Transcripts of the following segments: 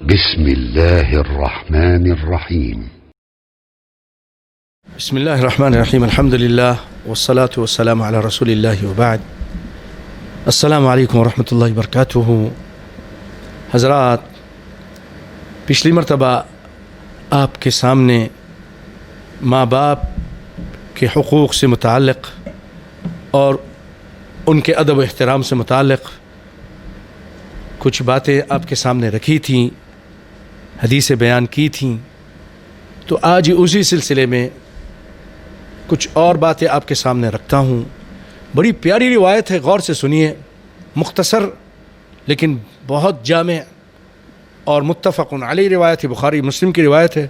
بسم الله الرحمن الرحيم. بسم الله الرحمن الرحیم، الحمد للہ والصلاة والسلام علی رسول اللہ وبعد۔ السلام علیکم ورحمۃ اللہ وبرکاتہ۔ حضرات، پچھلی مرتبہ آپ کے سامنے ماں باپ کے حقوق سے متعلق اور ان کے ادب و احترام سے متعلق کچھ باتیں آپ کے سامنے رکھی تھیں، حدیثیں بیان کی تھیں، تو آج اسی سلسلے میں کچھ اور باتیں آپ کے سامنے رکھتا ہوں۔ بڑی پیاری روایت ہے، غور سے سنیے، مختصر لیکن بہت جامع اور متفق علیہ روایت ہے، بخاری مسلم کی روایت ہے۔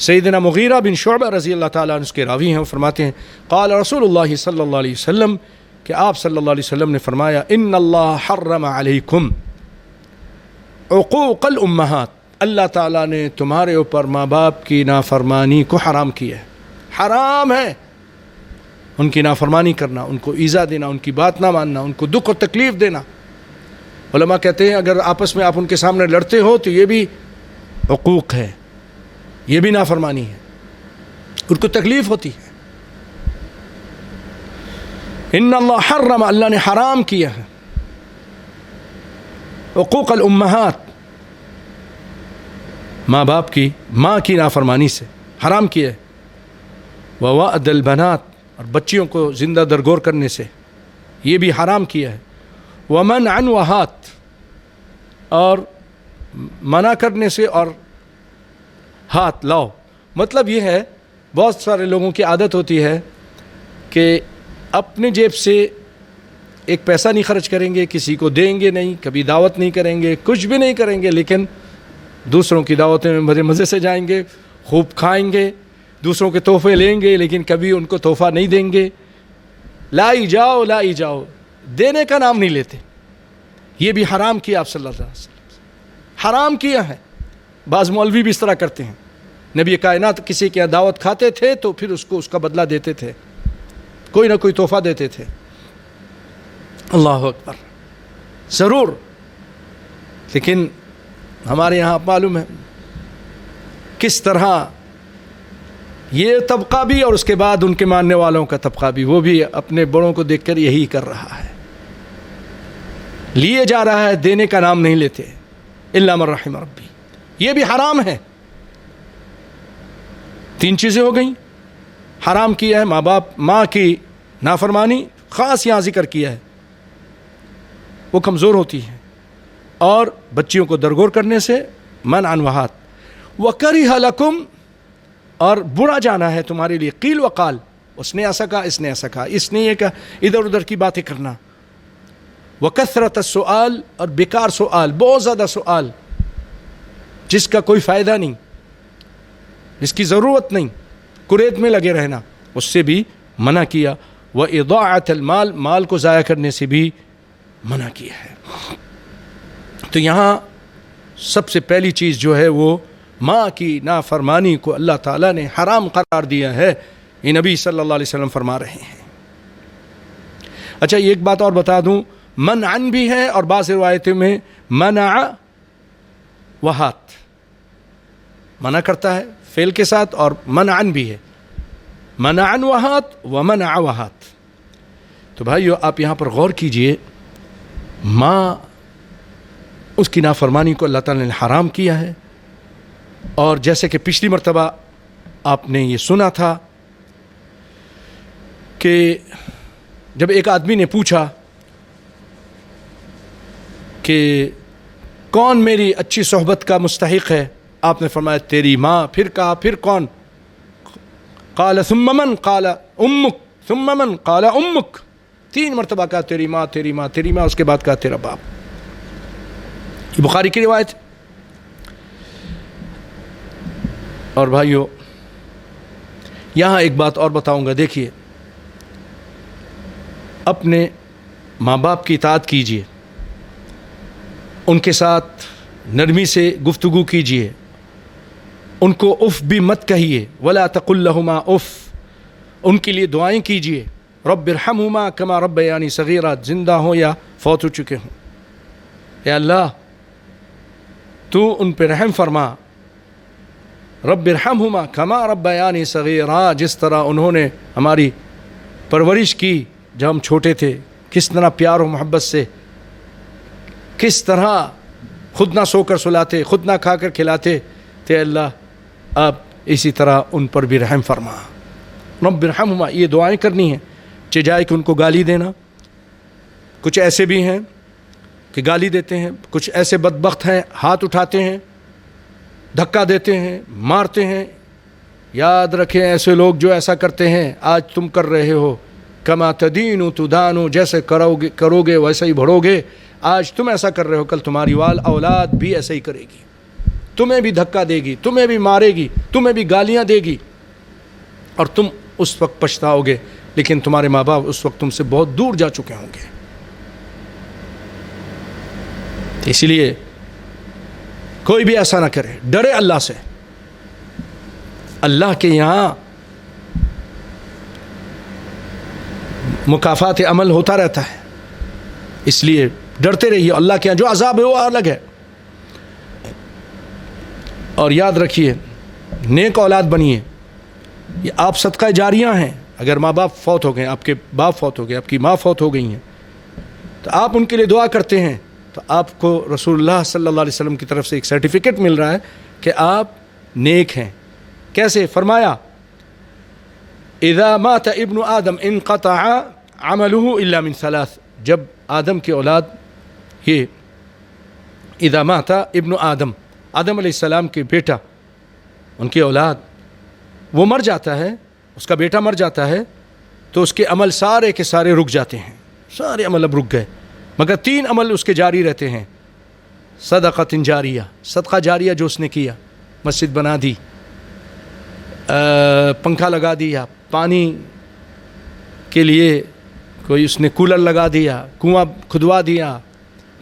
سیدنا مغیرہ بن شعبہ رضی اللہ تعالیٰ عنہ اس کے راوی ہیں، وہ فرماتے ہیں قال رسول اللہ صلی اللہ علیہ وسلم، کہ آپ صلی اللہ علیہ وسلم نے فرمایا ان اللہ حرم علیکم عقوق الامہات، اللہ تعالیٰ نے تمہارے اوپر ماں باپ کی نافرمانی کو حرام کیا ہے۔ حرام ہے ان کی نافرمانی کرنا، ان کو ایذا دینا، ان کی بات نہ ماننا، ان کو دکھ اور تکلیف دینا۔ علماء کہتے ہیں اگر آپس میں آپ ان کے سامنے لڑتے ہو تو یہ بھی عقوق ہے، یہ بھی نافرمانی ہے، ان کو تکلیف ہوتی ہے۔ ان اللہ حرم، اللہ نے حرام کیا ہے عقوق الامہات، ماں باپ کی، ماں کی نافرمانی سے حرام کیا ہے۔ ووعد البنات، اور بچیوں کو زندہ درگور کرنے سے، یہ بھی حرام کیا ہے۔ ومنع وہات، اور منع کرنے سے اور ہاتھ لاؤ، مطلب یہ ہے بہت سارے لوگوں کی عادت ہوتی ہے کہ اپنے جیب سے ایک پیسہ نہیں خرچ کریں گے، کسی کو دیں گے نہیں، کبھی دعوت نہیں کریں گے، کچھ بھی نہیں کریں گے، لیکن دوسروں کی دعوتیں میں بڑے مزے سے جائیں گے، خوب کھائیں گے، دوسروں کے تحفے لیں گے، لیکن کبھی ان کو تحفہ نہیں دیں گے۔ لائی جاؤ لائی جاؤ، دینے کا نام نہیں لیتے۔ یہ بھی حرام کیا آپ صلی اللہ علیہ وسلم، حرام کیا ہے۔ بعض مولوی بھی اس طرح کرتے ہیں، نبی کائنات کسی کے دعوت کھاتے تھے تو پھر اس کو اس کا بدلہ دیتے تھے، کوئی نہ کوئی تحفہ دیتے تھے۔ اللہ اکبر، ضرور، لیکن ہمارے یہاں معلوم ہے کس طرح یہ طبقہ بھی اور اس کے بعد ان کے ماننے والوں کا طبقہ بھی، وہ بھی اپنے بڑوں کو دیکھ کر یہی کر رہا ہے، لیے جا رہا ہے، دینے کا نام نہیں لیتے، الا من رحم ربی۔ یہ بھی حرام ہے۔ تین چیزیں ہو گئیں، حرام کیا ہے ماں باپ، ماں کی نافرمانی خاص یہاں ذکر کیا ہے، وہ کمزور ہوتی ہے، اور بچیوں کو درگور کرنے سے منع وہات۔ وَكَرِهَ لَكُمْ، اور برا جانا ہے تمہارے لیے، قیل وقال، اس نے ایسا کہا، اس نے ایسا کہا، اس نے یہ کہا، ادھر ادھر کی باتیں کرنا۔ وَكَثْرَةَ السُّؤَال، اور بیکار سوال، بہت زیادہ سوال جس کا کوئی فائدہ نہیں، جس کی ضرورت نہیں، کوریت میں لگے رہنا، اس سے بھی منع کیا۔ وَإِضَاعَةَ الْمَال، مال کو ضائع کرنے سے بھی منع کیا ہے۔ تو یہاں سب سے پہلی چیز جو ہے وہ ماں کی نافرمانی کو اللہ تعالیٰ نے حرام قرار دیا ہے، یہ نبی صلی اللہ علیہ وسلم فرما رہے ہیں۔ اچھا، یہ ایک بات اور بتا دوں، منعن بھی ہے، اور بعض روایتوں میں منع وہات، منع کرتا ہے فعل کے ساتھ، اور منعن بھی ہے، منعن وہات ومنع وہات۔ تو بھائیو آپ یہاں پر غور کیجئے، ماں، اس کی نافرمانی کو اللہ تعالیٰ نے حرام کیا ہے، اور جیسے کہ پچھلی مرتبہ آپ نے یہ سنا تھا کہ جب ایک آدمی نے پوچھا کہ کون میری اچھی صحبت کا مستحق ہے، آپ نے فرمایا تیری ماں، پھر کہا پھر کون؟ قال ثم من؟ قال امک، ثم من؟ قال امک، تین مرتبہ کہا تیری ماں تیری ماں تیری ماں، اس کے بعد کہا تیرا باپ۔ یہ بخاری کی روایت۔ اور بھائیو یہاں ایک بات اور بتاؤں گا، دیکھیے، اپنے ماں باپ کی اطاعت کیجیے، ان کے ساتھ نرمی سے گفتگو کیجیے، ان کو اف بھی مت کہیے، ولا تقل لهما اف، ان کے لیے دعائیں کیجیے، رب ارحمہما کما ربیانی صغیرا، زندہ ہوں یا فوت ہو چکے ہوں، اے اللہ تو ان پہ رحم فرما. رب ارحمہما کما ربیانی صغیرا, جس طرح انہوں نے ہماری پرورش کی جب ہم چھوٹے تھے, کس طرح پیار و محبت سے, کس طرح خود نہ سو کر سلاتے, خود نہ کھا کر کھلاتے تھے. اللہ آپ اسی طرح ان پر بھی رحم فرما. رب ارحمہما, یہ دعائیں کرنی ہیں, چجائے کہ ان کو گالی دینا. کچھ ایسے بھی ہیں کہ گالی دیتے ہیں, کچھ ایسے بدبخت ہیں ہاتھ اٹھاتے ہیں, دھکا دیتے ہیں, مارتے ہیں. یاد رکھیں ایسے لوگ جو ایسا کرتے ہیں آج تم کر رہے ہو, کما تدین تدان, جیسے کرو گے ویسے ہی بڑھو گے. آج تم ایسا کر رہے ہو, کل تمہاری اولاد بھی ایسا ہی کرے گی, تمہیں بھی دھکا دے گی, تمہیں بھی مارے گی, تمہیں بھی گالیاں دے گی, اور تم اس وقت پچھتاؤ گے. لیکن تمہارے ماں باپ اس وقت تم سے بہت دور جا چکے ہوں گے. اس لیے کوئی بھی ایسا نہ کرے, ڈرے اللہ سے. اللہ کے یہاں مکافات عمل ہوتا رہتا ہے, اس لیے ڈرتے رہیے. اللہ کے یہاں جو عذاب ہے وہ الگ ہے. اور یاد رکھیے نیک اولاد بنیے. یہ آپ صدقہ جاریہ ہیں. اگر ماں باپ فوت ہو گئے, آپ کے باپ فوت ہو گئے, آپ کی ماں فوت ہو گئی ہیں, تو آپ ان کے لیے دعا کرتے ہیں, تو آپ کو رسول اللہ صلی اللہ علیہ وسلم کی طرف سے ایک سرٹیفکیٹ مل رہا ہے کہ آپ نیک ہیں. کیسے؟ فرمایا اذا مات ابن آدم انقطع عمله الا من ثلاث. جب آدم کی اولاد, یہ اذا مات ابن آدم, آدم علیہ السلام کے بیٹا, ان کی اولاد, وہ مر جاتا ہے, اس کا بیٹا مر جاتا ہے, تو اس کے عمل سارے کے سارے رک جاتے ہیں. سارے عمل اب رک گئے, مگر 3 عمل اس کے جاری رہتے ہیں. صدقۃ جاریہ, صدقہ جاریہ جو اس نے کیا, مسجد بنا دی, پنکھا لگا دیا, پانی کے لیے کوئی اس نے کولر لگا دیا, کنواں کھدوا دیا,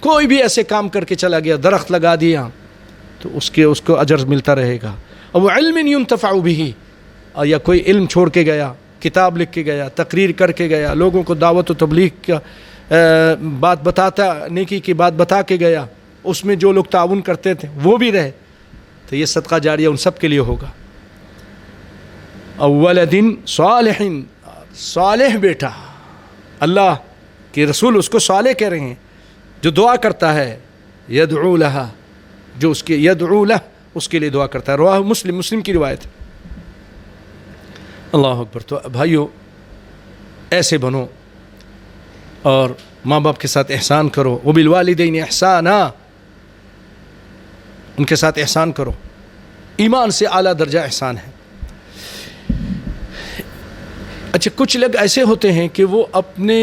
کوئی بھی ایسے کام کر کے چلا گیا, درخت لگا دیا, تو اس کو اجر ملتا رہے گا. اور وہ علم ينتفع به, اور یا کوئی علم چھوڑ کے گیا, کتاب لکھ کے گیا, تقریر کر کے گیا, لوگوں کو دعوت و تبلیغ کا بات بتاتا, نیکی کی بات بتا کے گیا, اس میں جو لوگ تعاون کرتے تھے وہ بھی رہے, تو یہ صدقہ جاریہ ان سب کے لیے ہوگا. اولد صالح, صالح بیٹا, اللہ کے رسول اس کو صالح کہہ رہے ہیں, جو دعا کرتا ہے. یدعو لہا, جو اس کے یدعو لہ, اس کے لیے دعا کرتا ہے. رواہ مسلم, مسلم کی روایت. اللہ اکبر. تو بھائیو ایسے بنو اور ماں باپ کے ساتھ احسان کرو. وبالوالدین احسانا, ان کے ساتھ احسان کرو. ایمان سے اعلیٰ درجہ احسان ہے. اچھا, کچھ لوگ ایسے ہوتے ہیں کہ وہ اپنے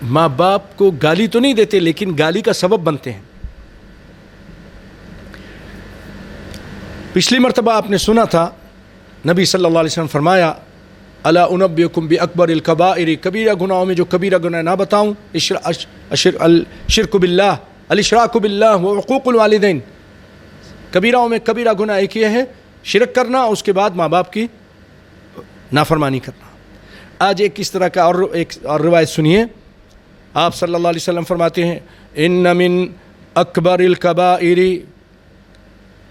ماں باپ کو گالی تو نہیں دیتے, لیکن گالی کا سبب بنتے ہیں. پچھلی مرتبہ آپ نے سنا تھا نبی صلی اللہ علیہ وسلم فرمایا, الا انبئکم باکبر الکبائر, کبیرہ گناہوں میں جو کبیرہ گناہ نہ بتاؤں؟ الشرک باللہ, الاشراک باللہ وعقوق الوالدین. کبیرہوں میں کبیرہ گناہ ایک یہ ہے, شرک کرنا, اس کے بعد ماں باپ کی نافرمانی کرنا. آج ایک اس طرح کا ایک اور روایت سنیے. آپ صلی اللہ علیہ وسلم فرماتے ہیں, ان من اکبر الکبائر,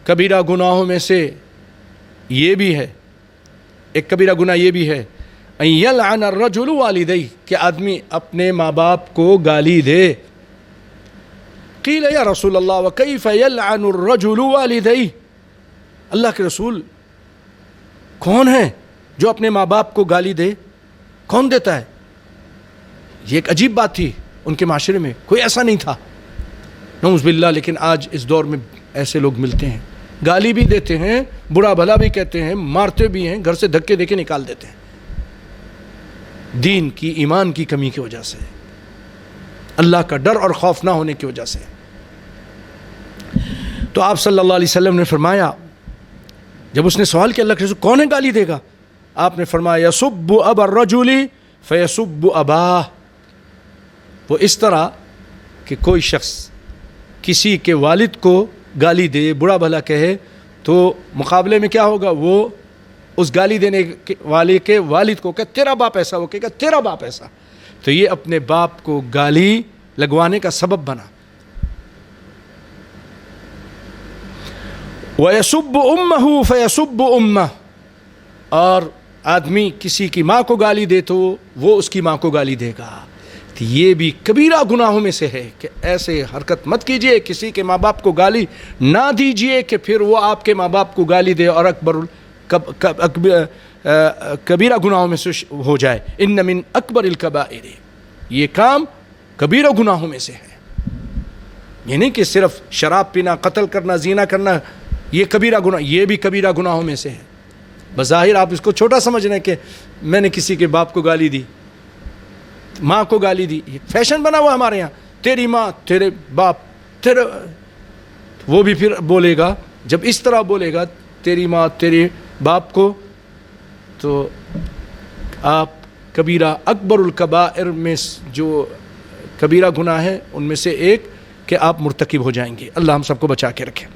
کبیرہ گناہوں میں سے یہ بھی ہے, ایک کبیرہ گناہ یہ بھی ہے, ان یلعن الرجل والدیہ, کہ آدمی اپنے ماں باپ کو گالی دے. قیل یا رسول اللہ وکیف یلعن الرجل والدیہ, اللہ کے رسول کون ہے جو اپنے ماں باپ کو گالی دے؟ کون دیتا ہے؟ یہ ایک عجیب بات تھی ان کے معاشرے میں, کوئی ایسا نہیں تھا, نعوذ باللہ. لیکن آج اس دور میں ایسے لوگ ملتے ہیں, گالی بھی دیتے ہیں, برا بھلا بھی کہتے ہیں, مارتے بھی ہیں, گھر سے دھکے دے کے نکال دیتے ہیں, دین کی, ایمان کی کمی کی وجہ سے, اللہ کا ڈر اور خوف نہ ہونے کی وجہ سے. تو آپ صلی اللہ علیہ وسلم نے فرمایا, جب اس نے سوال کیا اللہ کے رسول کون ہے گالی دے گا, آپ نے فرمایا یسب ابا الرجل فیسب اباہ. وہ اس طرح کہ کوئی شخص کسی کے والد کو گالی دے, برا بھلا کہے, تو مقابلے میں کیا ہوگا, وہ اس گالی دینے والے کے والد کو کہ تیرا باپ ایسا, وہ کہے گا تیرا باپ ایسا. تو یہ اپنے باپ کو گالی لگوانے کا سبب بنا. وَيَسُبُّ أُمَّهُ فَيَسُبُّ أُمَّهُ، اور آدمی کسی کی ماں کو گالی دے تو وہ اس کی ماں کو گالی دے گا. تو یہ بھی کبیرہ گناہوں میں سے ہے کہ ایسے حرکت مت کیجئے، کسی کے ماں باپ کو گالی نہ دیجئے کہ پھر وہ آپ کے ماں باپ کو گالی دے اور کبیرہ گناہوں میں سے ہو جائے. ان من اکبر الکبائر، یہ کام کبیرہ گناہوں میں سے ہے. یہ نہیں کہ صرف شراب پینا، قتل کرنا، زنا کرنا یہ کبیرہ گناہ، یہ بھی کبیرہ گناہوں میں سے ہے. بظاہر آپ اس کو چھوٹا سمجھ رہے ہیں کہ میں نے کسی کے باپ کو گالی دی، ماں کو گالی دی، یہ فیشن بنا ہوا ہمارے یہاں، تیری ماں، تیرے باپ، تیرے، وہ بھی پھر بولے گا، جب اس طرح بولے گا تیری ماں تیرے باپ کو، تو آپ کبیرہ اکبر الکبائر میں جو کبیرہ گناہ ہے ان میں سے ایک کہ آپ مرتکب ہو جائیں گے. اللہ ہم سب کو بچا کے رکھے.